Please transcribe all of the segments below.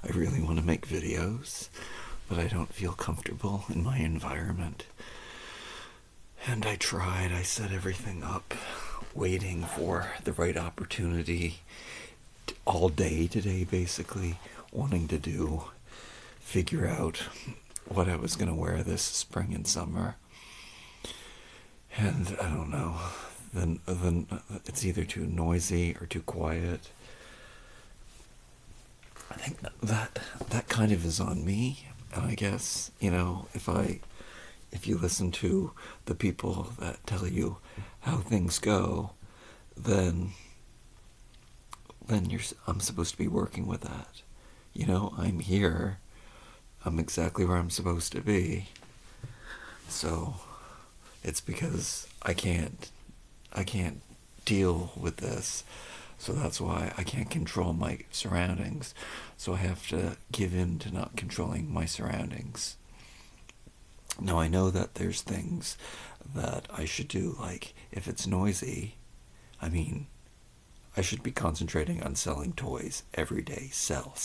I really want to make videos, but I don't feel comfortable in my environment. And I tried, I set everything up, waiting for the right opportunity all day today, basically, wanting to figure out what I was going to wear this spring and summer. And I don't know, then it's either too noisy or too quiet. I think that kind of is on me. And I guess, you know, if you listen to the people that tell you how things go, then I'm supposed to be working with that. You know, I'm here. I'm exactly where I'm supposed to be. So it's because I can't deal with this. So that's why I can't control my surroundings. So I have to give in to not controlling my surroundings. Now I know that there's things that I should do, like if it's noisy, I mean, I should be concentrating on selling toys every day. Sell,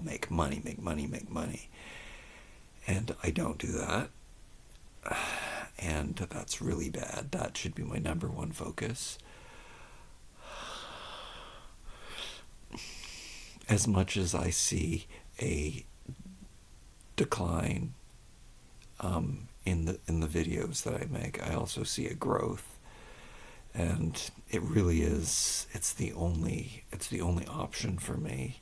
make money, make money, make money. And I don't do that. And that's really bad. That should be my number one focus. As much as I see a decline in the videos that I make, I also see a growth. And it really is, it's the only option for me.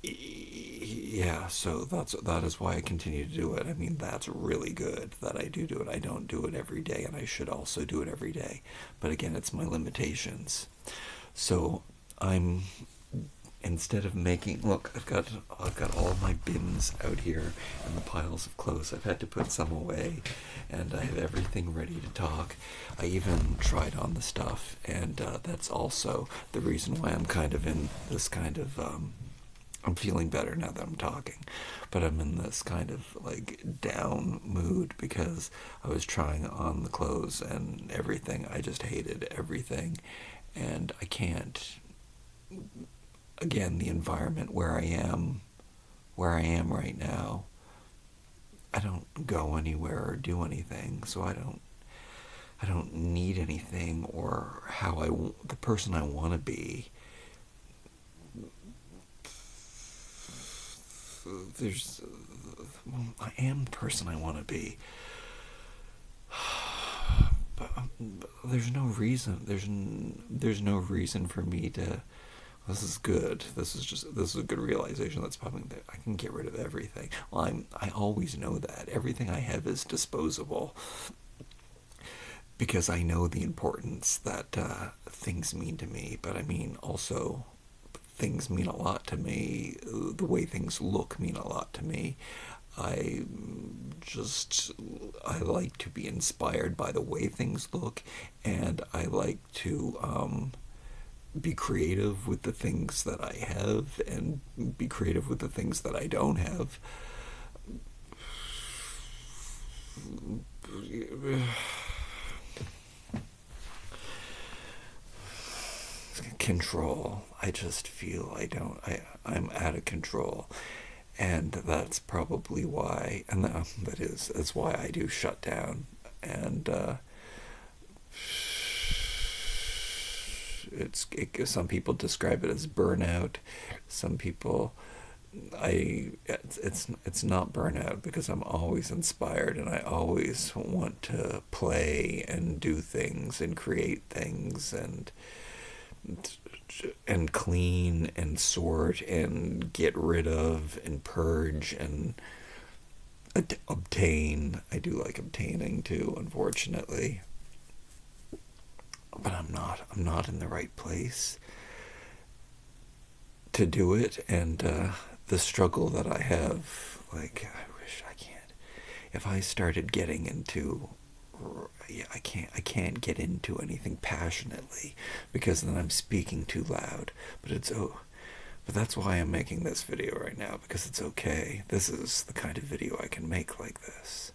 Yeah, so that is why I continue to do it. I mean, that's really good that I do it. I don't do it every day, and I should also do it every day. But again, it's my limitations. So instead of making, look, I've got all my bins out here and the piles of clothes. I've had to put some away, and I have everything ready to talk. I even tried on the stuff, and that's also the reason why I'm kind of in this kind of I'm feeling better now that I'm talking, but I'm in this kind of like down mood because I was trying on the clothes and everything. I just hated everything, and I can't. Again, the environment where I am right now, I don't go anywhere or do anything, so I don't need anything, or the person I want to be. I am the person I want to be, but there's no reason. There's no reason for me to. This is good. This is a good realization that's popping. That I can get rid of everything. Well, I always know that everything I have is disposable, because I know the importance that things mean to me. But I mean, also, things mean a lot to me. The way things look mean a lot to me. I like to be inspired by the way things look, and I like to be creative with the things that I have, and be creative with the things that I don't have. Control. I just feel I'm out of control. And that's probably why, and that's why I do shut down. And some people describe it as burnout. Some people, it's not burnout, because I'm always inspired and I always want to play and do things and create things and clean and sort and get rid of and purge and obtain. I do like obtaining too, unfortunately. But I'm not in the right place to do it, and the struggle that I have, like, I wish I can't. If I started getting into, I can't get into anything passionately, because then I'm speaking too loud. But that's why I'm making this video right now, because it's okay. This is the kind of video I can make like this.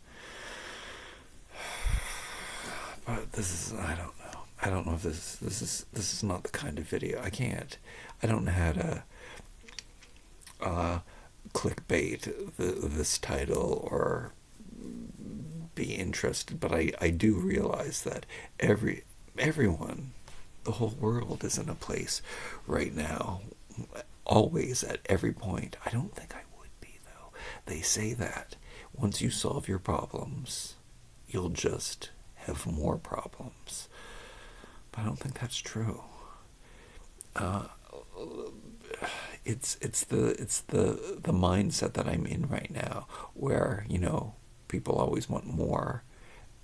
But this is, I don't know if this is not the kind of video. I don't know how to clickbait this title or be interested, but I do realize that everyone, the whole world is in a place right now, always at every point. I don't think I would be, though. They say that once you solve your problems, you'll just have more problems. But I don't think that's true. It's the mindset that I'm in right now, where, you know, people always want more,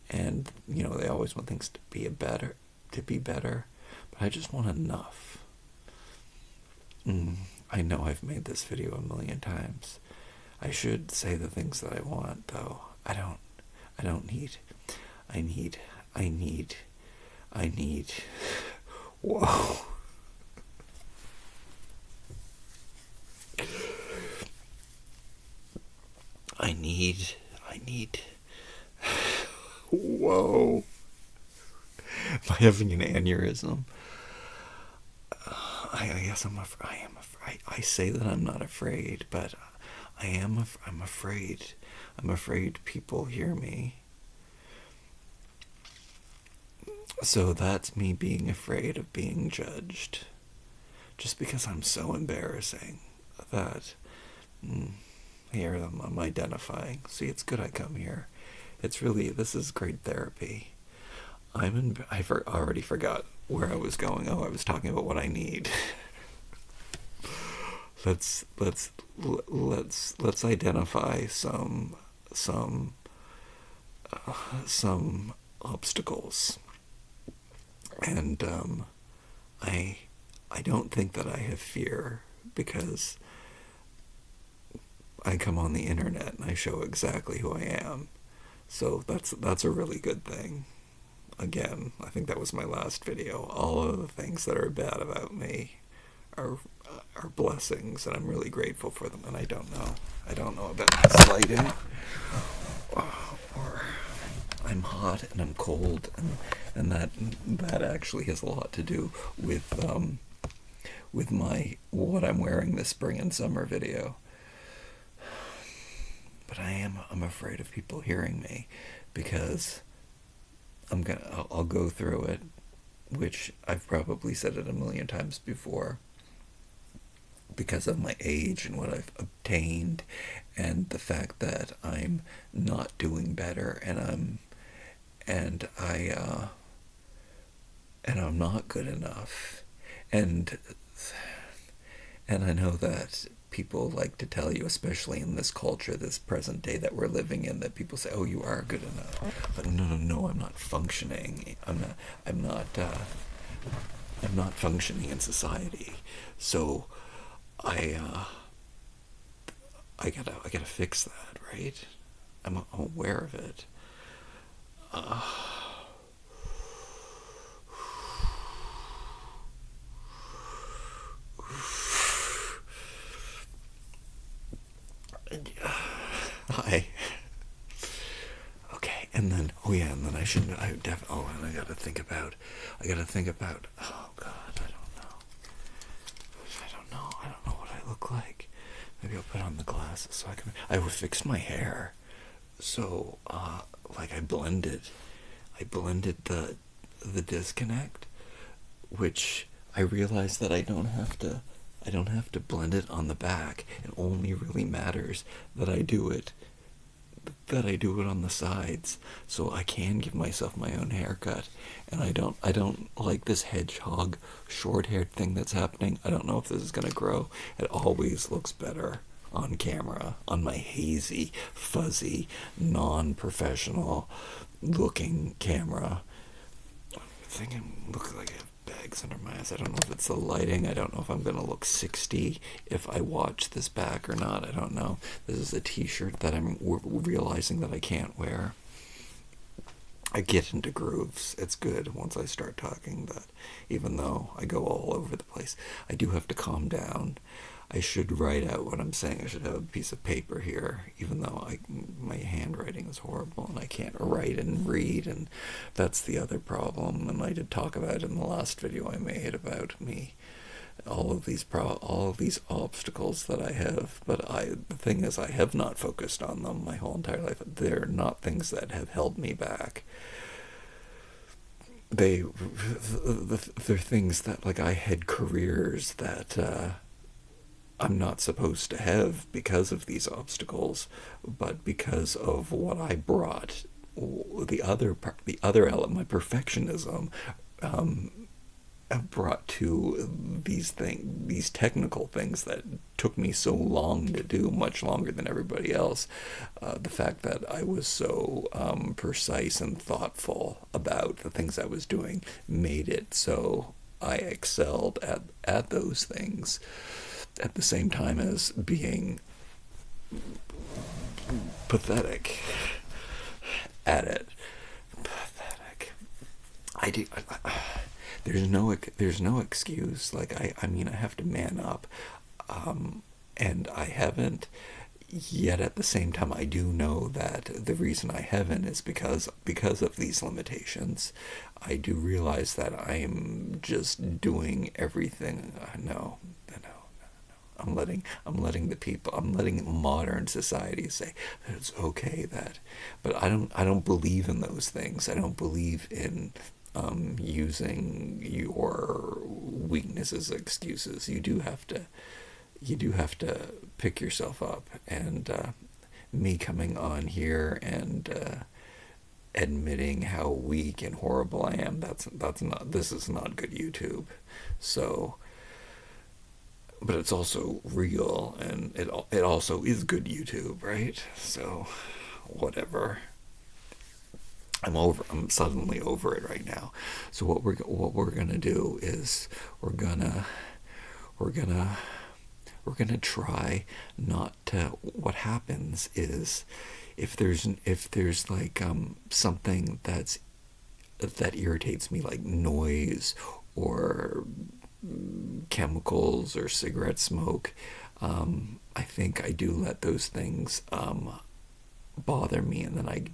and, you know, they always want things to be better, but I just want enough. I know I've made this video a million times. I should say the things that I want, though. I don't need. I need. Whoa. I need. Whoa. Am I having an aneurysm? I guess I am afraid. I say that I'm not afraid, but I'm afraid. I'm afraid people hear me. So that's me being afraid of being judged. Just because I'm so embarrassing that here I'm identifying. See, it's good I come here. This is great therapy. I already forgot where I was going. Oh, I was talking about what I need. Let's identify some obstacles. And I don't think that I have fear, because I come on the internet and I show exactly who I am. So that's a really good thing. Again, I think that was my last video. All of the things that are bad about me are blessings, and I'm really grateful for them. And I don't know about this lighting, or I'm hot and I'm cold, and that actually has a lot to do with what I'm wearing this spring and summer video. But I'm afraid of people hearing me, because I'll go through it, which I've probably said it a million times before, because of my age and what I've obtained, and the fact that I'm not doing better, and I'm not good enough, and I know that people like to tell you, especially in this culture, this present day that we're living in, that people say, "Oh, you are good enough." But no, I'm not functioning. I'm not functioning in society. So I gotta fix that, right? I'm aware of it. Hi. Okay, and then and then I gotta think about. Oh God, I don't know what I look like. Maybe I'll put on the glasses so I would fix my hair. So like I blended the disconnect, which I realized that I don't have to blend it on the back. It only really matters that I do it on the sides, so I can give myself my own haircut. And I don't like this hedgehog short-haired thing that's happening. I don't know if this is gonna grow. It always looks better on camera, on my hazy, fuzzy, non-professional looking camera. I'm thinking, look like I have bags under my eyes. I don't know if it's the lighting. I don't know if I'm gonna look 60 if I watch this back or not. I don't know. This is a t-shirt that I'm realizing that I can't wear. I get into grooves. It's good once I start talking, but even though I go all over the place, I do have to calm down. I should write out what I'm saying. I should have a piece of paper here, even though my handwriting is horrible and I can't write and read, and that's the other problem. And I did talk about it in the last video I made about me all of these obstacles that I have. But the thing is, I have not focused on them my whole entire life. They're not things that have held me back. They're things that, like, I had careers that I'm not supposed to have because of these obstacles, but because of what I brought, the other element, my perfectionism, brought to these technical things that took me so long to do, much longer than everybody else. The fact that I was so precise and thoughtful about the things I was doing made it so I excelled at those things, at the same time as being pathetic at it. Pathetic. I do. There's no excuse. Like, I mean, I have to man up, and I haven't. Yet at the same time, I do know that the reason I haven't is because of these limitations. I do realize that I am just doing everything. No. I'm letting I'm letting modern society say that it's okay that, but I don't believe in those things. I don't believe in using your weaknesses as excuses. You do have to pick yourself up, and me coming on here and admitting how weak and horrible I am, this is not good YouTube. So, but it's also real, and it also is good YouTube, right? So, whatever. I'm suddenly over it right now. So what we're gonna do is we're gonna try not to. What happens is, if there's like something that irritates me, like noise or chemicals or cigarette smoke, I think I do let those things bother me, and then I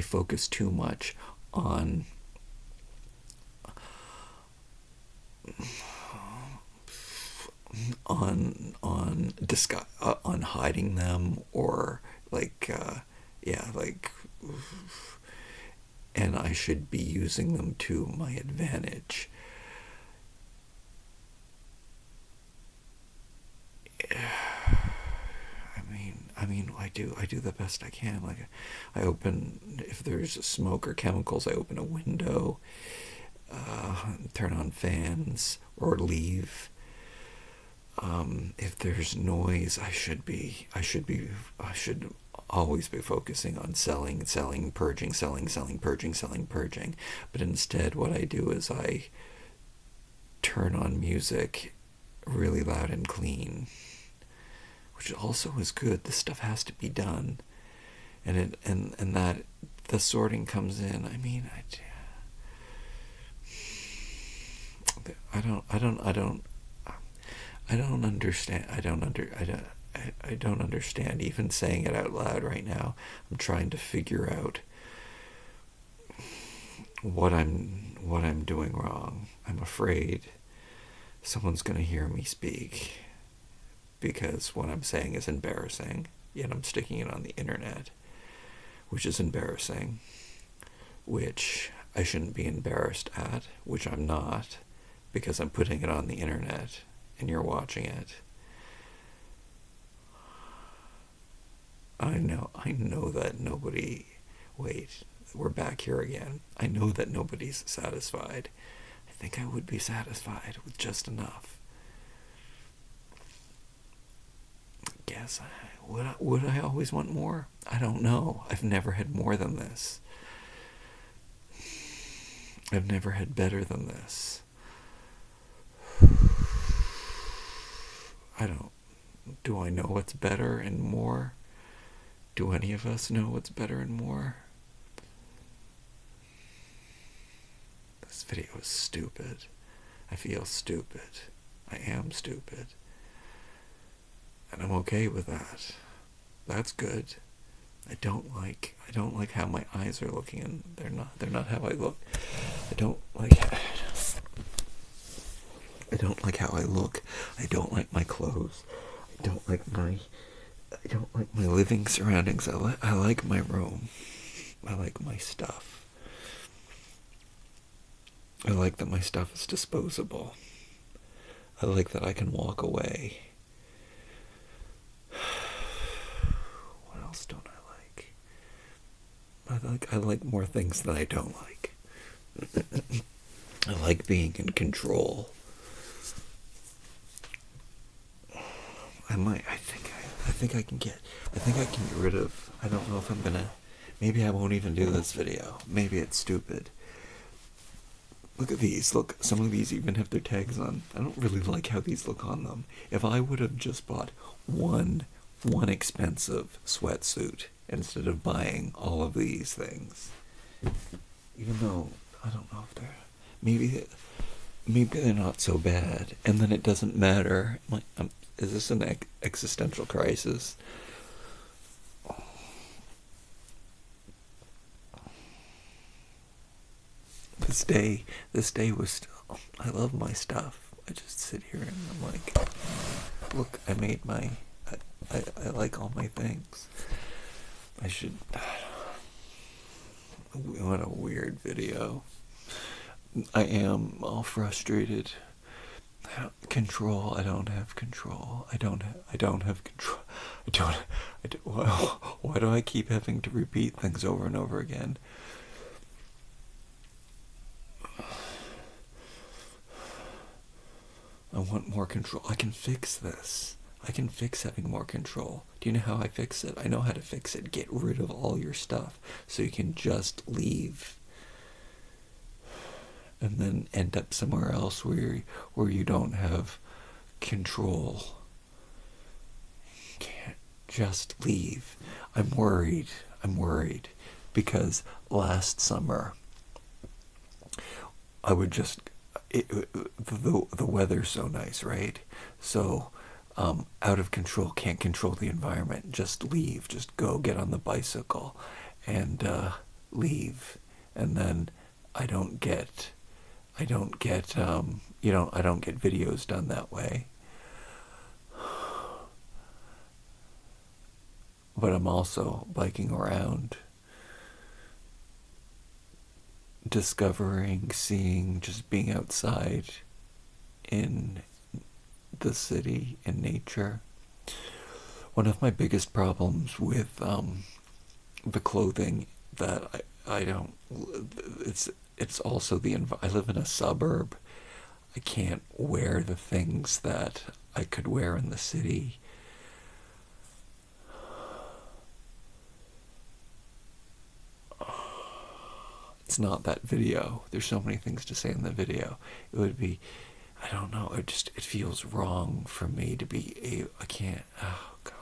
focus too much on on hiding them, or like and I should be using them to my advantage. I do the best I can. Like, I open, if there's smoke or chemicals, I open a window, turn on fans, or leave. If there's noise, I should always be focusing on selling, purging, purging. But instead, what I do is I turn on music really loud and clean, which also is good. This stuff has to be done, and that the sorting comes in. I mean, I don't understand. I don't understand even saying it out loud right now. I'm trying to figure out what I'm doing wrong. I'm afraid someone's going to hear me speak, because what I'm saying is embarrassing, yet I'm sticking it on the internet, which is embarrassing, which I shouldn't be embarrassed at, which I'm not, because I'm putting it on the internet and you're watching it. I know that nobody, wait, we're back here again. I know that nobody's satisfied. I think I would be satisfied with just enough. Guess would I always want more? I don't know. I've never had more than this. I've never had better than this. Do I know what's better and more? Do any of us know what's better and more? This video is stupid. I feel stupid. I am stupid. And I'm okay with that. That's good. I don't like how my eyes are looking, and they're not how I look. I don't like I don't like how I look. I don't like my clothes. I don't like my living surroundings. I like my room. I like my stuff. I like that my stuff is disposable. I like that I can walk away. What else don't I like? I like more things than I don't like. I like being in control. I think I can get rid of, I don't know if I'm gonna, maybe I won't even do this video. Maybe it's stupid. Look at these. Look, some of these even have their tags on. I don't really like how these look on them. If I would have just bought one expensive sweatsuit instead of buying all of these things, even though I don't know if they're, maybe they're not so bad, and then it doesn't matter. Is this an existential crisis? This day was still, I love my stuff. I just sit here and I'm like, look, I made my, I like all my things. I should, what a weird video. I am all frustrated. Control, I don't have control. I don't have control. Why do I keep having to repeat things over and over again? I want more control. I can fix this. I can fix having more control. Do you know how I fix it? I know how to fix it. Get rid of all your stuff so you can just leave. And then end up somewhere else where you don't have control. You can't just leave. I'm worried because last summer I would just, the weather's so nice, right? So out of control, can't control the environment. Just leave. Just go get on the bicycle and leave. And then I don't get videos done that way. But I'm also biking around, discovering, seeing, just being outside in the city, in nature. One of my biggest problems with the clothing that I don't, it's also I live in a suburb. I can't wear the things that I could wear in the city. It's not that video. There's so many things to say in the video. It would be, I don't know, it feels wrong for me to be I can't, oh God.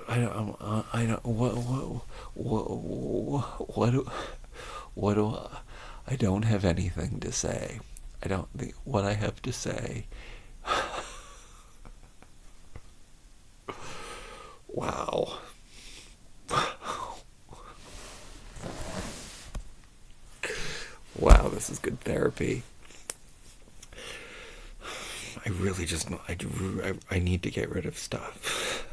I don't have anything to say. What I have to say. Wow. Wow, this is good therapy. I really just, I need to get rid of stuff.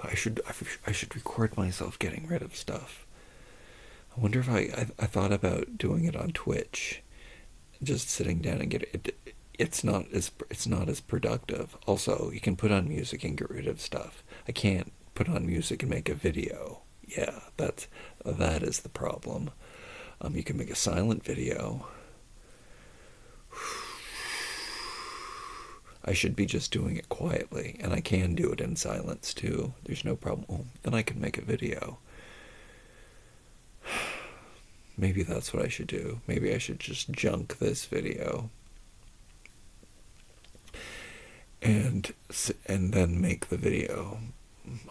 I should record myself getting rid of stuff. I wonder if I thought about doing it on Twitch, just sitting down and get it. It's not as productive. Also, you can put on music and get rid of stuff. I can't put on music and make a video. Yeah, that is the problem. You can make a silent video. I should be just doing it quietly, and I can do it in silence too. There's no problem. Oh, then I can make a video. Maybe that's what I should do. Maybe I should just junk this video and then make the video.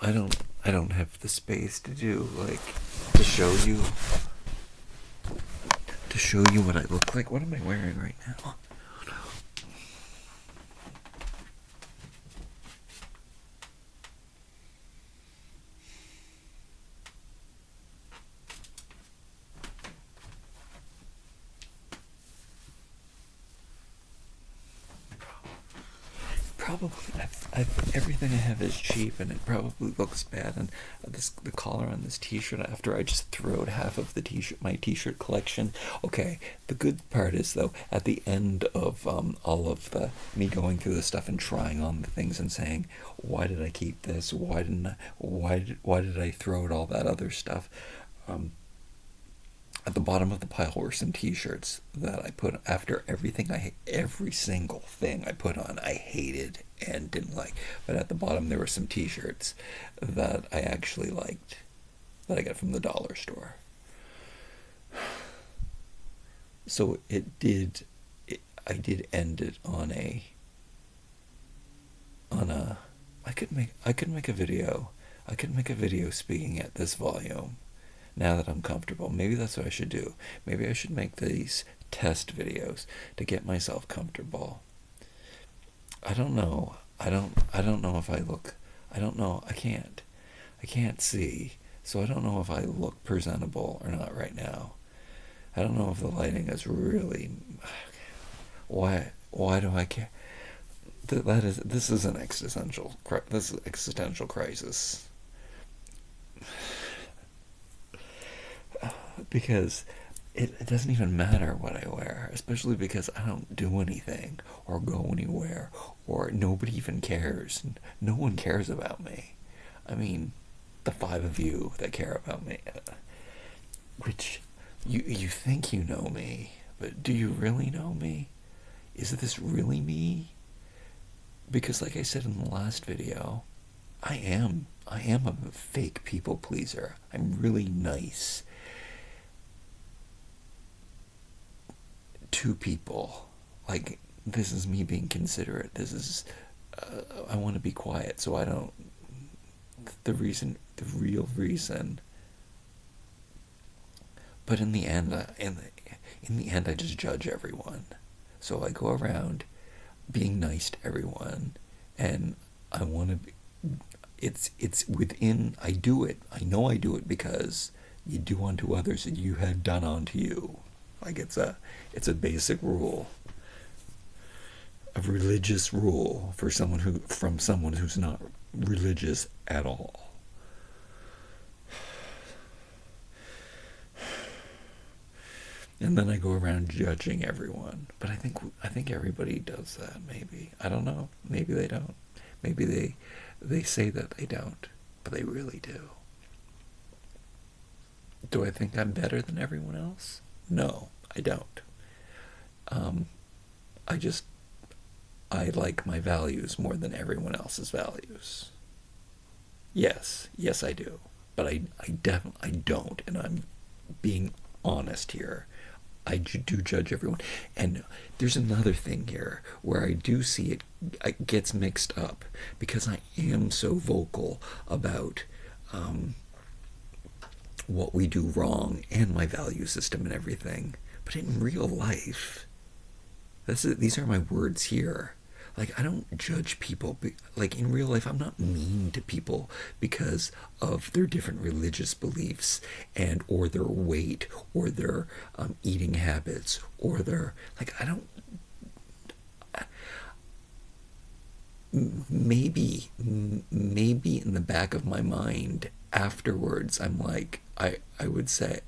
I don't have the space to do, like, to show you what I look like. What am I wearing right now? probably, everything I have is cheap, and it probably looks bad. And the collar on this T-shirt, after I just threw out half of the T-shirt, my T-shirt collection. Okay, the good part is though, at the end of all of the me going through this stuff and trying on the things and saying, why did I keep this? Why did I throw out all that other stuff? At the bottom of the pile were some T-shirts that I put after everything every single thing I put on I hated and didn't like. But at the bottom there were some T-shirts that I actually liked, that I got from the dollar store. So I did end it on a I could make a video. I could make a video speaking at this volume. Now that I'm comfortable, maybe that's what I should do. Maybe I should make these test videos to get myself comfortable. I don't know. I don't know if I look. I don't know. I can't see. So I don't know if I look presentable or not right now. I don't know if the lighting is really. Why do I care? This is an existential. This is existential crisis. Because it doesn't even matter what I wear, especially because I don't do anything or go anywhere, or nobody even cares. No one cares about me. I mean, the 5 of you that care about me, which you think you know me, but do you really know me? Is this really me? Because like I said in the last video, I am a fake people pleaser. I'm really nice to people. Like, this is me being considerate. This is I want to be quiet so I don't, the real reason. But in the end I just judge everyone. So I go around being nice to everyone, and I want to be, it's within, I do it. I know I do it because you do unto others and you have done unto you. Like, it's a basic rule, a religious rule for someone who's not religious at all. And then I go around judging everyone. But I think everybody does that. Maybe, I don't know. Maybe they don't. Maybe they say that they don't, but they really do. Do I think I'm better than everyone else? No, I don't. I like my values more than everyone else's values. Yes, I do. But I definitely don't, and I'm being honest here. I do judge everyone. And there's another thing here where I do see it gets mixed up, because I am so vocal about what we do wrong and my value system and everything. But in real life, these are my words here. Like, I don't judge people. Like, in real life, I'm not mean to people because of their different religious beliefs and or their weight or their eating habits or their, like, I don't. Maybe in the back of my mind afterwards, I'm like, I would say,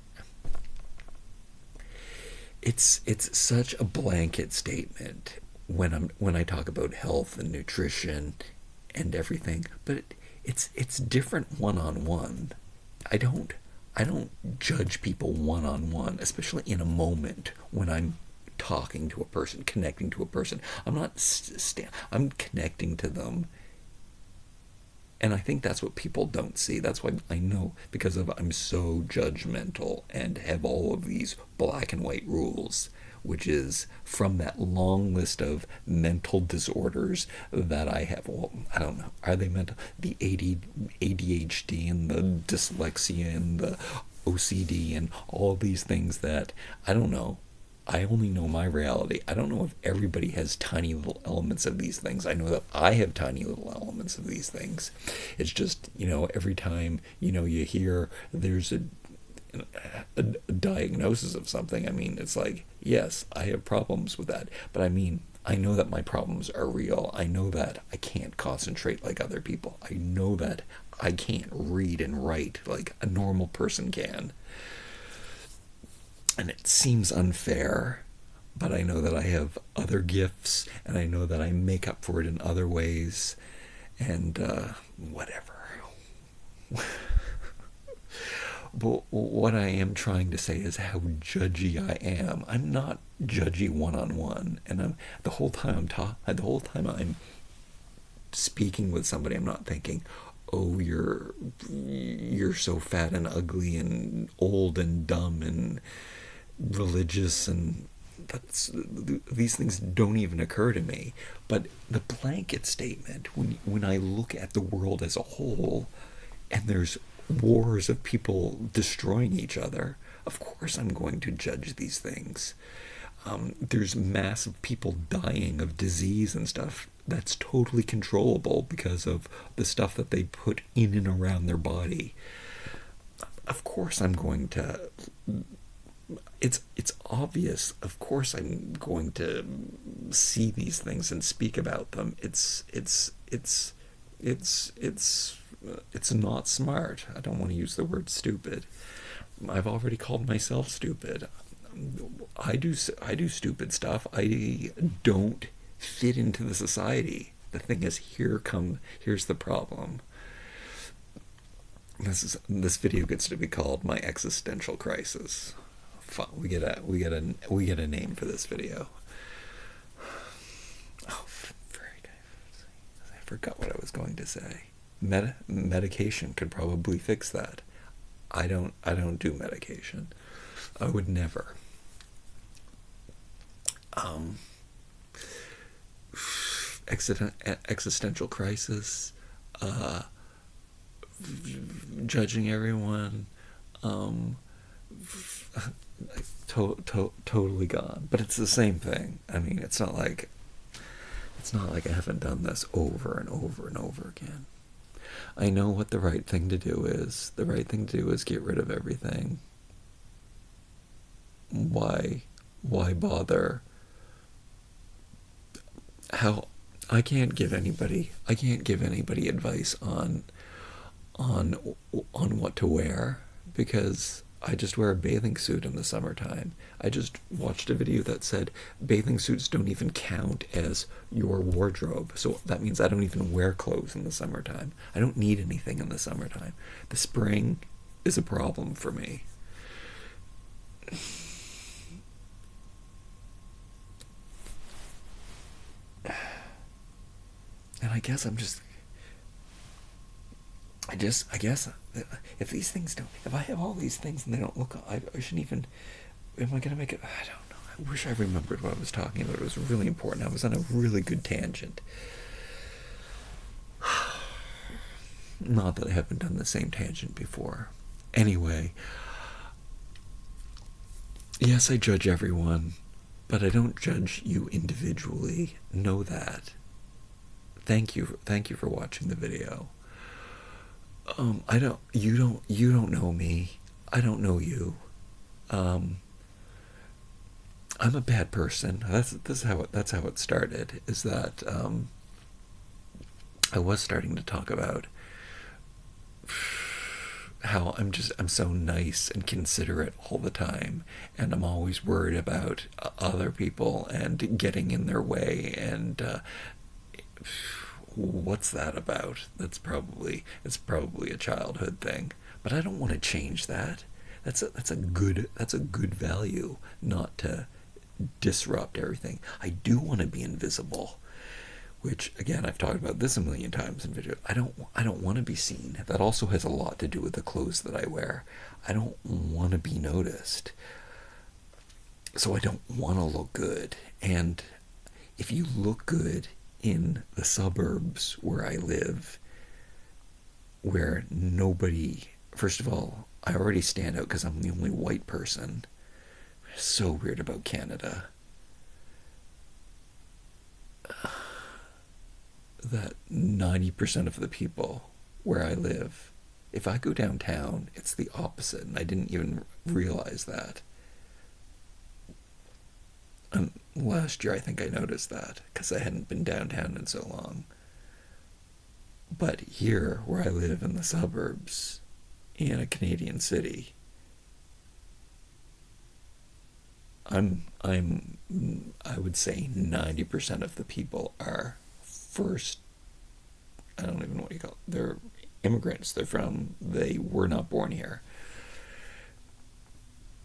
it's such a blanket statement when I talk about health and nutrition and everything, but it's different one-on-one. I don't judge people one-on-one, especially in a moment when I'm talking to a person, connecting to a person. I'm not I'm connecting to them. And I think that's what people don't see. That's why I know, because I'm so judgmental and have all of these black and white rules, which is from that long list of mental disorders that I have. Well, I don't know. Are they mental? The ADHD and the dyslexia and the OCD and all these things that, I don't know. I only know my reality. I don't know if everybody has tiny little elements of these things. I know that I have tiny little elements of these things. It's just, every time, you hear there's a diagnosis of something, I mean, it's like, yes, I have problems with that. But I mean, I know that my problems are real. I know that I can't concentrate like other people. I know that I can't read and write like a normal person can. And it seems unfair, but I know that I have other gifts, and I know that I make up for it in other ways, and whatever. But what I am trying to say is how judgy I am. I'm not judgy one-on-one, and the whole time I'm speaking with somebody, I'm not thinking, oh, you're so fat and ugly and old and dumb and religious, and these things don't even occur to me. But the blanket statement, when I look at the world as a whole, and there's wars of people destroying each other, of course I'm going to judge these things. There's massive people dying of disease and stuff that's totally controllable because of the stuff that they put in and around their body. Of course I'm going to, it's obvious, of course I'm going to see these things and speak about them. It's not smart. I don't want to use the word stupid. I've already called myself stupid. I do stupid stuff. I don't fit into the society. The thing is, here's the problem. This video gets to be called my existential crisis. We get a name for this video. Oh, very nice. I forgot what I was going to say. Medication could probably fix that. I don't do medication. I would never. Existential crisis, judging everyone, totally gone. But it's the same thing. I mean, it's not like I haven't done this over and over and over again. I know what the right thing to do is. The right thing to do is get rid of everything. Why bother? How I can't give anybody advice on what to wear, because I just wear a bathing suit in the summertime. I just watched a video that said bathing suits don't even count as your wardrobe. So that means I don't even wear clothes in the summertime. I don't need anything in the summertime. The spring is a problem for me. And I guess if these things don't, if I have all these things and they don't look, I shouldn't even, am I going to make it, I don't know. I wish I remembered what I was talking about. It was really important. I was on a really good tangent. Not that I haven't done the same tangent before. Anyway, yes, I judge everyone, but I don't judge you individually. Know that. Thank you for watching the video. You don't know me. I don't know you. I'm a bad person. That's how it started. Is that I was starting to talk about how I'm so nice and considerate all the time, and I'm always worried about other people and getting in their way, and what's that about? It's probably a childhood thing, but I don't want to change that. That's a good value, not to disrupt everything. I do want to be invisible, which again I've talked about this a million times in video. I don't want to be seen. That also has a lot to do with the clothes that I wear. I don't want to be noticed, so I don't want to look good. And if you look good in the suburbs where I live, where nobody, first of all, I already stand out because I'm the only white person. So weird about Canada. That 90% of the people where I live, if I go downtown, it's the opposite, and I didn't even realize that. last year I think I noticed that because I hadn't been downtown in so long. But here, where I live in the suburbs, in a Canadian city, I would say 90% of the people are first, I don't even know what you call it. They're immigrants. They were not born here.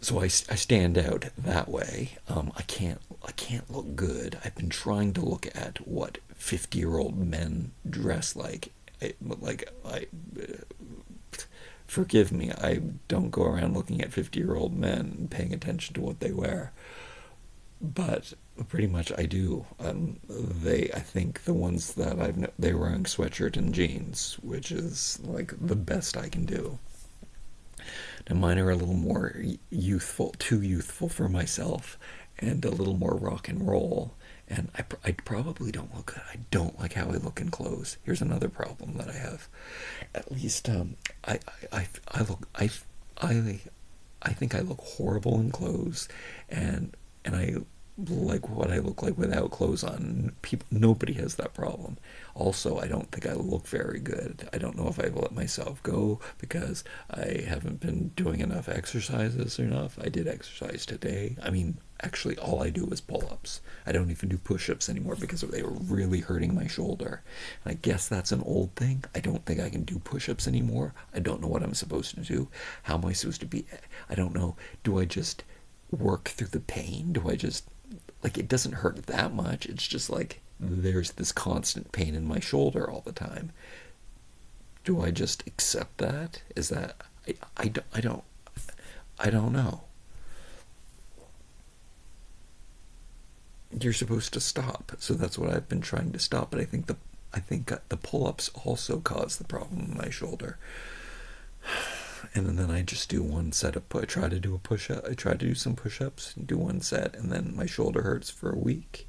So I stand out that way. I can't look good. I've been trying to look at what 50-year-old men dress like. Forgive me, I don't go around looking at 50-year-old men and paying attention to what they wear. But pretty much I do. I think the ones that they were wearing sweatshirt and jeans, which is like the best I can do. Now mine are a little more youthful, too youthful for myself, and a little more rock and roll. And I probably don't look good. I don't like how I look in clothes. Here's another problem that I have. At least I think I look horrible in clothes, and I like what I look like without clothes on. Nobody has that problem. Also, I don't think I look very good. I don't know if I let myself go because I haven't been doing enough exercises enough. I did exercise today. I mean, actually, all I do is pull-ups. I don't even do push-ups anymore because they were really hurting my shoulder. And I guess that's an old thing. I don't think I can do push-ups anymore. I don't know what I'm supposed to do. How am I supposed to be? I don't know. Do I just work through the pain? Do I just, like, it doesn't hurt that much. It's just like there's this constant pain in my shoulder all the time. Do I just accept that? Is that, I don't know. You're supposed to stop, so that's what I've been trying to stop. But I think the pull-ups also cause the problem in my shoulder. And then I just do one set of I try to do a push-up. I try to do some push-ups, do one set, and then my shoulder hurts for a week.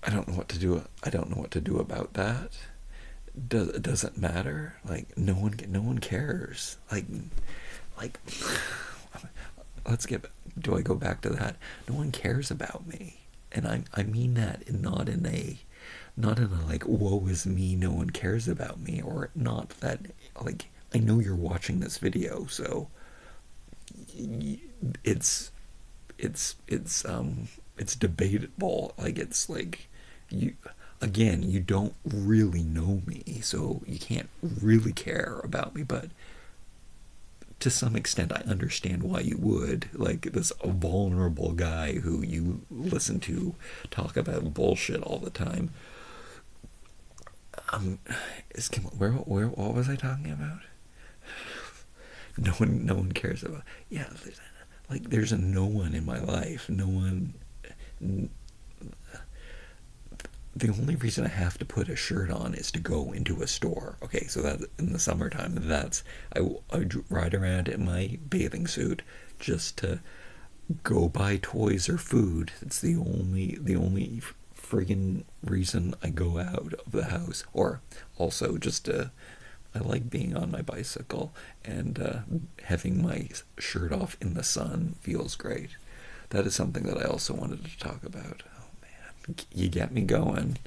I don't know what to do. I don't know what to do about that. Does it matter? Like no one cares. Like let's get. Do I go back to that? No one cares about me, and I mean that, and not in a like, woe is me, no one cares about me, or not that, like, I know you're watching this video, so it's debatable. Like, it's like, you don't really know me, so you can't really care about me, but to some extent I understand why you would. Like, this vulnerable guy who you listen to talk about bullshit all the time. What was I talking about? No one cares about. Yeah, there's a no one in my life. No one. The only reason I have to put a shirt on is to go into a store. Okay, so that in the summertime, I ride around in my bathing suit just to go buy toys or food. It's the only friggin' reason I go out of the house. Or also just I like being on my bicycle, and having my shirt off in the sun feels great. That is something that I also wanted to talk about. You get me going.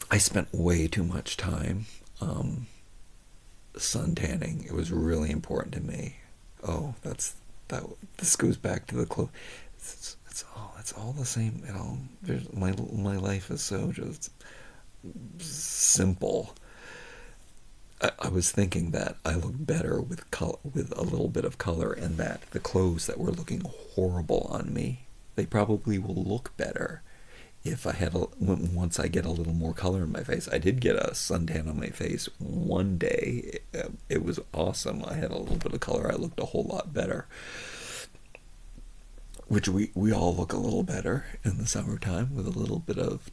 I spent way too much time sun tanning. It was really important to me. Oh, this goes back to the clothes. It's all the same. My life is so just simple. I was thinking that I look better with a little bit of color, and that the clothes that were looking horrible on me, they probably will look better if I had once I get a little more color in my face. I did get a suntan on my face one day. It was awesome. I had a little bit of color. I looked a whole lot better. Which we all look a little better in the summertime with a little bit of,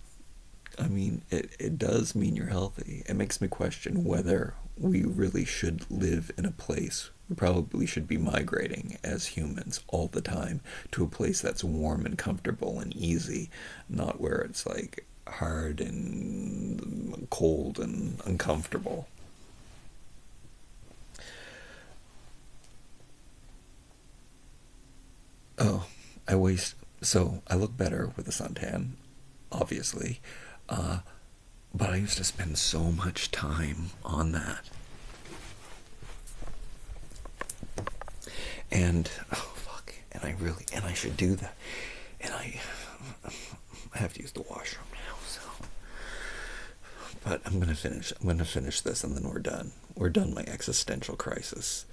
I mean, it does mean you're healthy. It makes me question whether we really should live in a place. We probably should be migrating as humans all the time to a place that's warm and comfortable and easy, not where it's like hard and cold and uncomfortable. I waste. So I look better with a suntan, obviously, but I used to spend so much time on that. And oh fuck, and I should do that. And I have to use the washroom now, so. But I'm gonna finish this, and then we're done. We're done my existential crisis.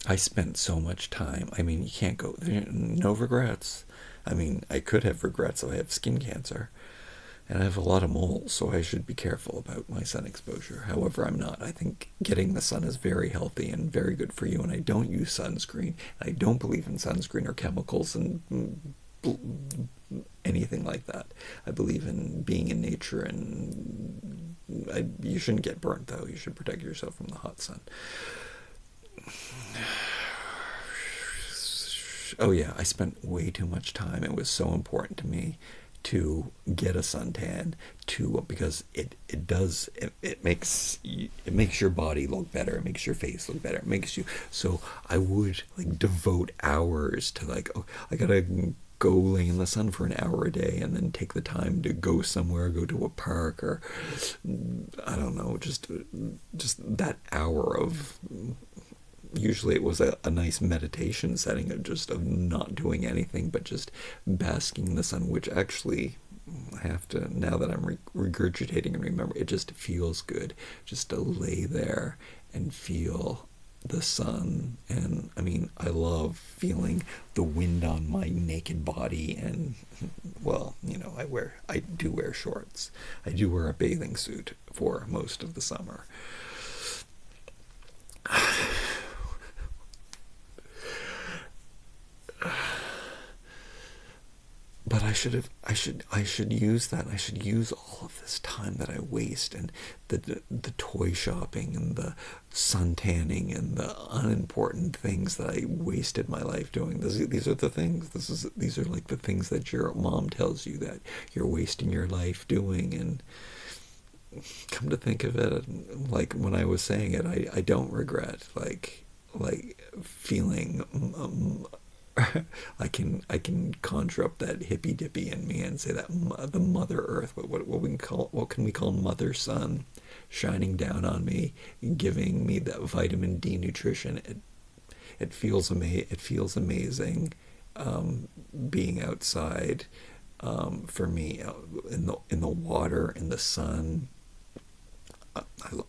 I spent so much time. I mean, you can't go. No regrets. I mean, I could have regrets. So I have skin cancer, and I have a lot of moles, so I should be careful about my sun exposure. However, I'm not. I think getting the sun is very healthy and very good for you, and I don't use sunscreen. I don't believe in sunscreen or chemicals and anything like that. I believe in being in nature, and you shouldn't get burnt, though. You should protect yourself from the hot sun. Oh yeah, I spent way too much time. It was so important to me to get a suntan, because it makes your body look better, it makes your face look better, it makes you. So I would like devote hours to like, oh, I gotta go lay in the sun for an hour a day, and then take the time to go somewhere, go to a park, or I don't know, just that hour of. Usually it was a nice meditation setting of not doing anything but just basking in the sun, which actually I have to, now that I'm regurgitating and remember, it just feels good just to lay there and feel the sun. And I mean, I love feeling the wind on my naked body, and well, you know, I do wear shorts. I do wear a bathing suit for most of the summer. But I should use that. I should use all of this time that I waste, and the toy shopping and the sun tanning and the unimportant things that I wasted my life doing. These are the things. These are like the things that your mom tells you that you're wasting your life doing. And come to think of it, like when I was saying it, I don't regret like feeling. I can conjure up that hippy dippy in me and say that the Mother Earth, what can we call Mother Sun, shining down on me, giving me that vitamin D nutrition. It feels amazing, being outside, for me, in the water, in the sun.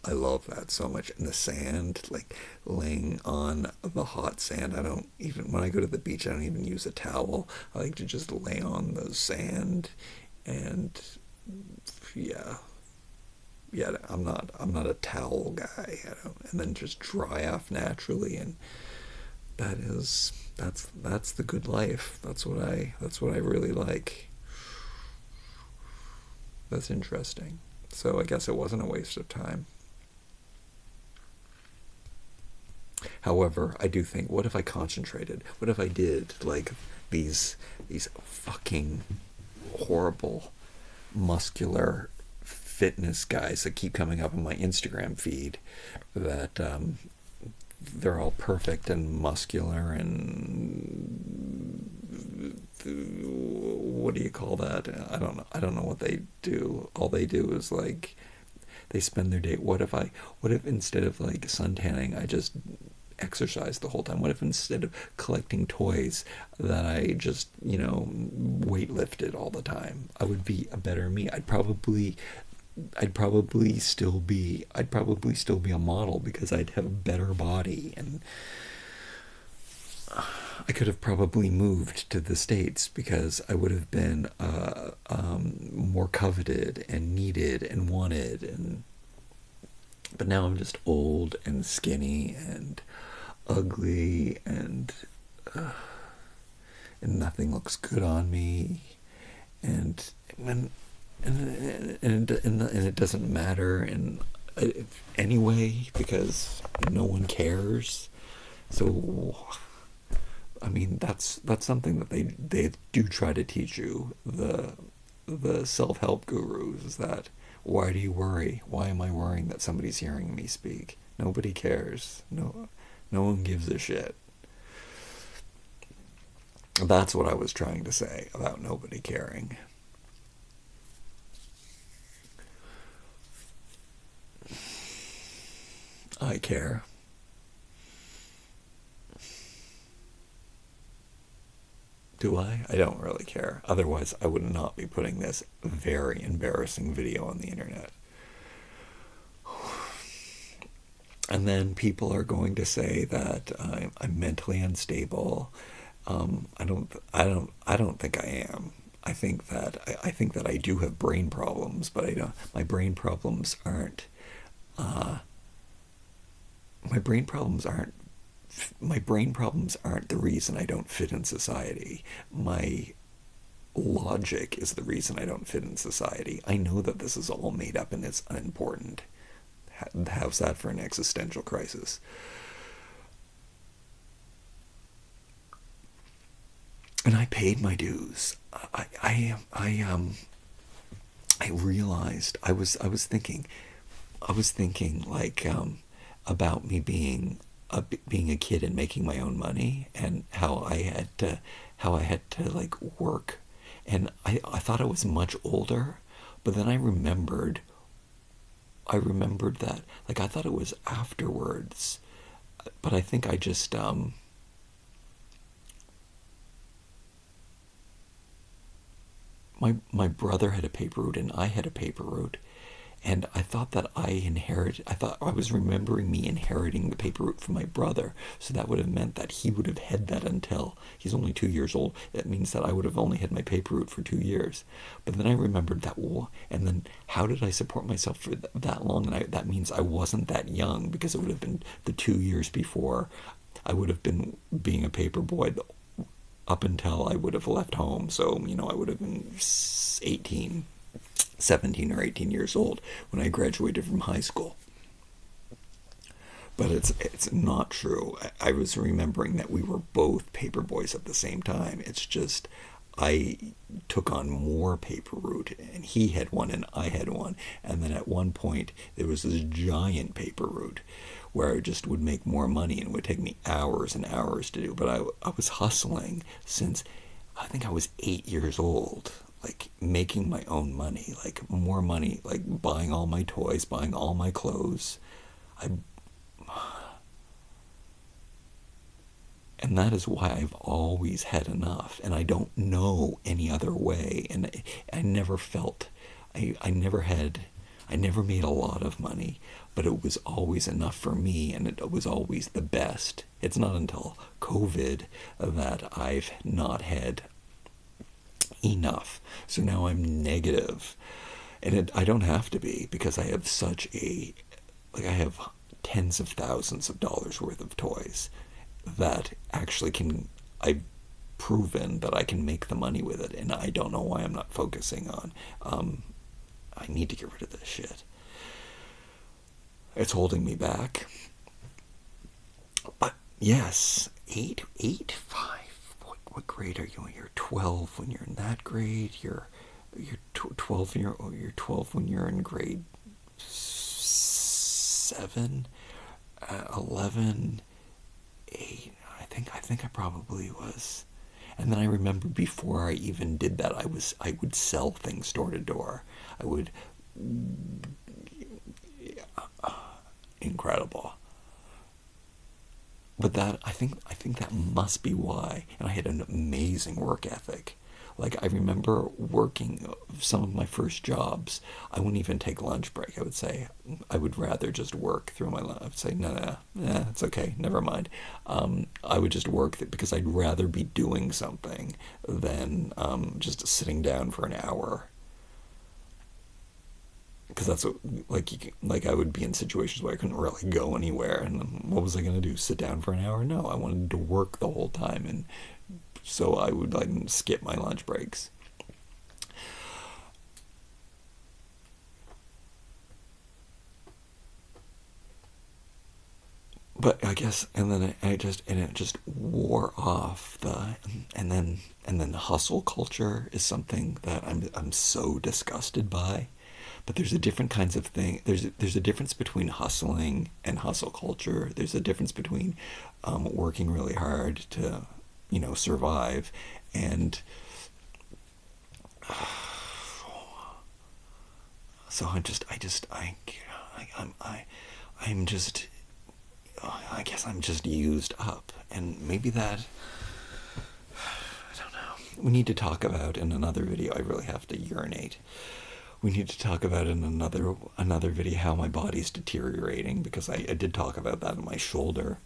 I love that so much. In the sand, like laying on the hot sand. I don't even, when I go to the beach, I don't even use a towel. I like to just lay on the sand, and yeah, I'm not a towel guy. And then just dry off naturally, and that's the good life. That's what I really like. That's interesting. So I guess it wasn't a waste of time. However, I do think, what if I concentrated? What if I did like these fucking horrible muscular fitness guys that keep coming up on my Instagram feed, that they're all perfect and muscular and what do you call that? I don't know what they do. All they do is like they spend their day. What if instead of like sun tanning, I just exercise the whole time? What if instead of collecting toys, that I just, you know, weightlifted all the time? I would be a better me. I'd probably still be a model, because I'd have a better body, and I could have probably moved to the States, because I would have been more coveted and needed and wanted. But now I'm just old and skinny and ugly, and nothing looks good on me, and it doesn't matter anyway, because no one cares. So I mean, that's something that they do try to teach you, the self-help gurus, is that, why do you worry? Why am I worrying that somebody's hearing me speak? Nobody cares. No one gives a shit. That's what I was trying to say about nobody caring. I care. Do I? I don't really care. Otherwise, I would not be putting this very embarrassing video on the internet. And then people are going to say that I'm mentally unstable. I don't think I am. I think that I do have brain problems, but I don't. My brain problems aren't. Uh, my brain problems aren't. My brain problems aren't the reason I don't fit in society. My logic is the reason I don't fit in society. I know that this is all made up and it's unimportant. How's that for an existential crisis? And I paid my dues. I realized I was thinking like about me being a kid and making my own money, and how I had to like work, and I thought I was much older, but then I remembered that like I thought it was afterwards, but I think I just my brother had a paper route and I had a paper route, and I thought that I thought I was remembering me inheriting the paper route from my brother, so that would have meant that he would have had that until he's only 2 years old. That means that I would have only had my paper route for 2 years. But then I remembered that, and then how did I support myself for that long? And that means I wasn't that young, because it would have been the 2 years before I would have been being a paper boy up until I would have left home. So, I would have been 18, 17 or 18 years old when I graduated from high school. But it's not true. I was remembering that we were both paper boys at the same time. It's just I took on more paper route, and he had one and I had one. And then at one point there was this giant paper route where I just would make more money and it would take me hours and hours to do. But I was hustling since I think I was 8 years old, like making my own money, like more money, like buying all my toys, buying all my clothes. I And that is why I've always had enough, and I don't know any other way. And I never felt, I never had, I never made a lot of money, but it was always enough for me, and it was always the best. It's not until COVID that I've not had enough. So now I'm negative, and I don't have to be, because I have I have tens of thousands of dollars worth of toys that actually I've proven that I can make the money with it, and I don't know why I'm not focusing on, I need to get rid of this shit. It's holding me back. But yes, 5. What grade are you in? You're 12 when you're in that grade. You're 12 you're 12 when you're in grade 7, 11, 8. I think I probably was. And then I remember before I even did that, I would sell things door to door. I would, incredible. But that, I think that must be why. And I had an amazing work ethic. Like, I remember working some of my first jobs, I wouldn't even take lunch break. I would rather just work through my lunch. I would say, no, it's okay, never mind. I would just work because I'd rather be doing something than just sitting down for an hour. Because that's like I would be in situations where I couldn't really go anywhere, and what was I going to do? Sit down for an hour? No, I wanted to work the whole time, and so I would like skip my lunch breaks. But I guess, and then it just wore off and then hustle culture is something that I'm so disgusted by. But there's a different kinds of thing. There's a difference between hustling and hustle culture. There's a difference between working really hard to you know, survive. And so I'm just, I guess I'm just used up. And maybe that, I don't know. We need to talk about in another video. I really have to urinate. We need to talk about in another video how my body's deteriorating, because I did talk about that in my shoulder,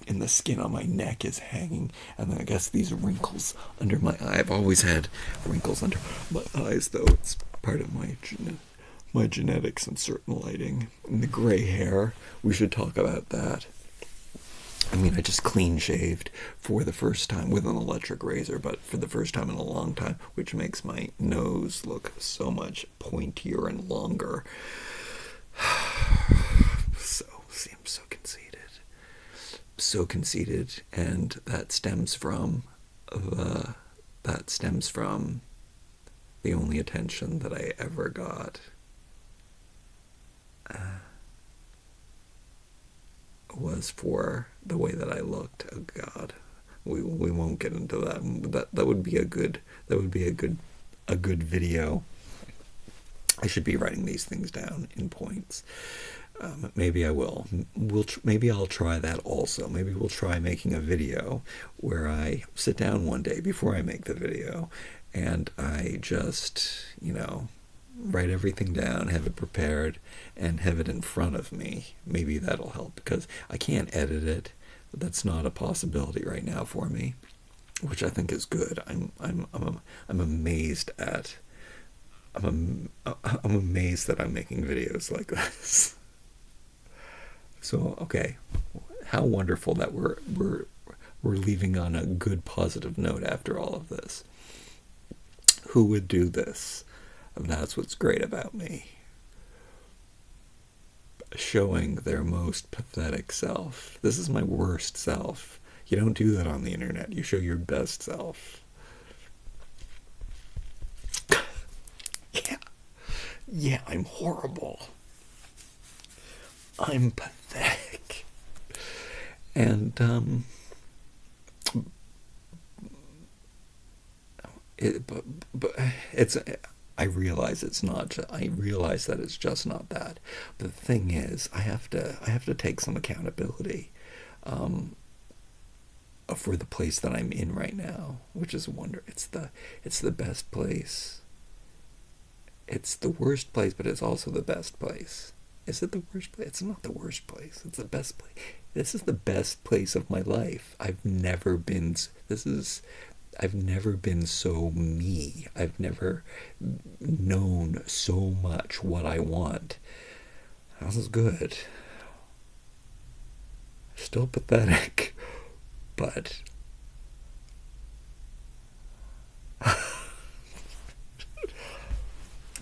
and the skin on my neck is hanging, and then I guess these wrinkles under my eye. I've always had wrinkles under my eyes, though. It's part of my genetics and certain lighting. And the gray hair, we should talk about that. I mean, I just clean shaved for the first time with an electric razor, but for the first time in a long time, which makes my nose look so much pointier and longer. See, I'm so conceited. So conceited, and that stems from the only attention that I ever got. Was for the way that I looked. Oh God, we won't get into that. That would be a good video. I should be writing these things down in points. Maybe I will. Maybe I'll try that also. Maybe we'll try making a video where I sit down one day before I make the video, and I just, you know, write everything down, have it prepared, and have it in front of me. Maybe that'll help, because I can't edit it. That's not a possibility right now for me, which I think is good. I'm amazed at. I'm amazed that I'm making videos like this. So okay, how wonderful that we're leaving on a good positive note after all of this. Who would do this? That's what's great about me. Showing their most pathetic self. This is my worst self. You don't do that on the internet. You show your best self. Yeah, I'm horrible. I'm pathetic. And, but it's, I realize it's not, I realize that it's just not that. But the thing is, I have to take some accountability, for the place that I'm in right now, which is it's the best place. It's the worst place, but it's also the best place. Is it the worst place? It's not the worst place. It's the best place. This is the best place of my life. I've never been so me. I've never known so much what I want. This is good. Still pathetic, but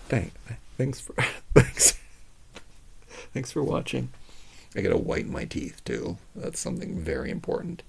thanks for watching. I gotta whiten my teeth too. That's something very important.